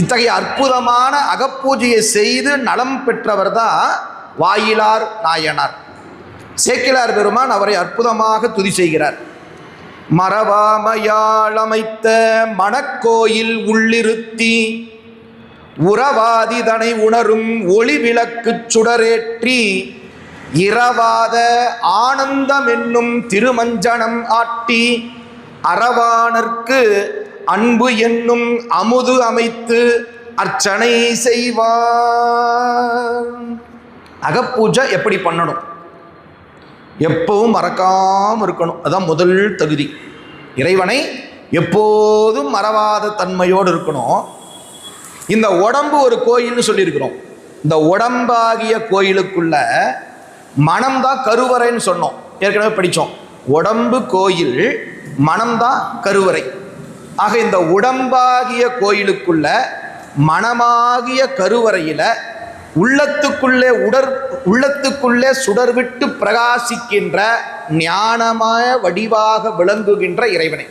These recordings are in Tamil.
இத்தகைய அற்புதமான அகப்பூஜையை செய்து நலம் பெற்றவர் தான் வாயிலார் நாயனார். சேக்கிழார் பெருமான் அவரை அற்புதமாக துதி செய்கிறார். மறவாமையால் அமைத்த மணக்கோயில் உள்ளிருத்தி உறவாதிதனை உணரும் ஒளி விளக்கு சுடரேற்றி இரவாத ஆனந்தம் என்னும் திருமஞ்சனம் ஆட்டி அரவானர்க்கு அன்பு என்னும் அமுது அமைத்து அர்ச்சனை செய்வார். அகப்பூஜை எப்படி பண்ணணும்? எப்பவும் மறக்காமல் இருக்கணும். அதான் முதல் தகுதி. இறைவனை எப்போதும் மறவாத தன்மையோடு இருக்கணும். இந்த உடம்பு ஒரு கோயில்னு சொல்லியிருக்கிறோம். இந்த உடம்பாகிய கோயிலுக்குள்ள மனம்தான் கருவறைன்னு சொன்னோம், ஏற்கனவே படித்தோம். உடம்பு கோயில், மனம்தான் கருவறை. ஆக இந்த உடம்பாகிய கோயிலுக்குள்ள மனமாகிய கருவறையில் உள்ளத்துக்குள்ளே சுடர்விட்டு பிரகாசிக்கின்ற ஞானமாய வடிவாக விளங்குகின்ற இறைவனை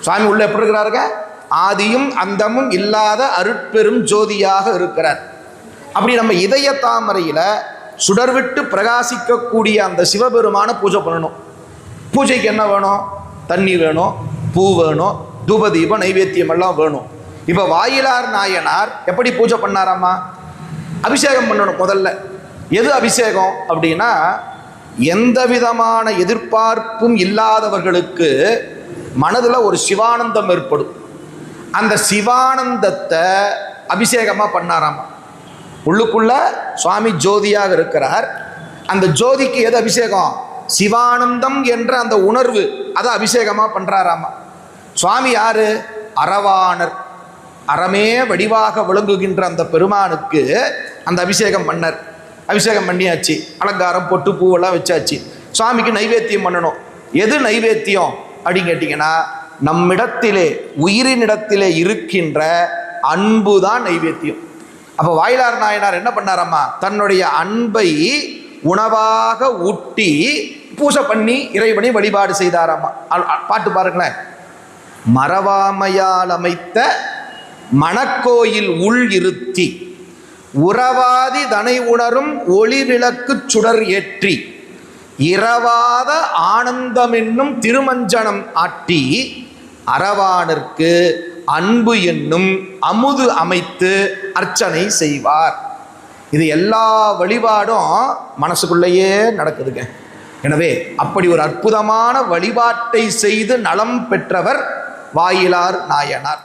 சுவாமி உள்ள எப்படி இருக்கிறாருங்க? ஆதியும் அந்தமும் இல்லாத அருட்பெரும் ஜோதியாக இருக்கிறார். அப்படி நம்ம இதய தாமரையில் சுடர்விட்டு பிரகாசிக்கக்கூடிய அந்த சிவபெருமான பூஜை பண்ணணும். பூஜைக்கு என்ன வேணும்? தண்ணி வேணும், பூ வேணும், தூபதீபம் நைவேத்தியம் எல்லாம் வேணும். இப்போ வாயிலார் நாயனார் எப்படி பூஜை பண்ணாராமா? அபிஷேகம் பண்ணணும். முதல்ல எது அபிஷேகம் அப்படின்னா, எந்த விதமான எதிர்பார்ப்பும் இல்லாதவர்களுக்கு மனதில் ஒரு சிவானந்தம் ஏற்படும். அந்த சிவானந்தத்தை அபிஷேகமாக பண்ணாராமா. உள்ளுக்குள்ள சுவாமி ஜோதியாக இருக்கிறார். அந்த ஜோதிக்கு எது அபிஷேகம்? சிவானந்தம் என்ற அந்த உணர்வு, அதை அபிஷேகமாக பண்ணுறாராமா. சுவாமி யாரு? அரவாணர். அறமே வடிவாக விளங்குகின்ற அந்த பெருமானுக்கு அந்த அபிஷேகம் பண்ணார். அபிஷேகம் பண்ணியாச்சு, அலங்காரம் பொட்டு பூவெல்லாம் வச்சாச்சு. சுவாமிக்கு நைவேத்தியம் பண்ணணும். எது நைவேத்தியம் அப்படின்னு கேட்டிங்கன்னா, நம்மிடத்திலே உயிரினிடத்திலே இருக்கின்ற அன்பு தான் நைவேத்தியம். அப்போ வாயிலார் நாயனார் என்ன பண்ணாரம்மா? தன்னுடைய அன்பை உணவாக ஊட்டி பூஜை பண்ணி இறைவனை வழிபாடு செய்தாராம்மா. பாட்டு பாருங்களேன். மறவாமையால் அமைத்த மணக்கோயில் உள் இருத்தி உறவாதி தனை உணரும் ஒளி விளக்கு சுடர் ஏற்றி இரவாத ஆனந்தம் என்னும் திருமஞ்சனம் ஆட்டி அரவானர்க்கு அன்பு என்னும் அமுது அமைத்து அர்ச்சனை செய்வார். இது எல்லா வழிபாடும் மனசுக்குள்ளேயே நடக்குதுங்க. எனவே அப்படி ஒரு அற்புதமான வழிபாட்டை செய்து நலம் பெற்றவர் வாயிலார் நாயனார்.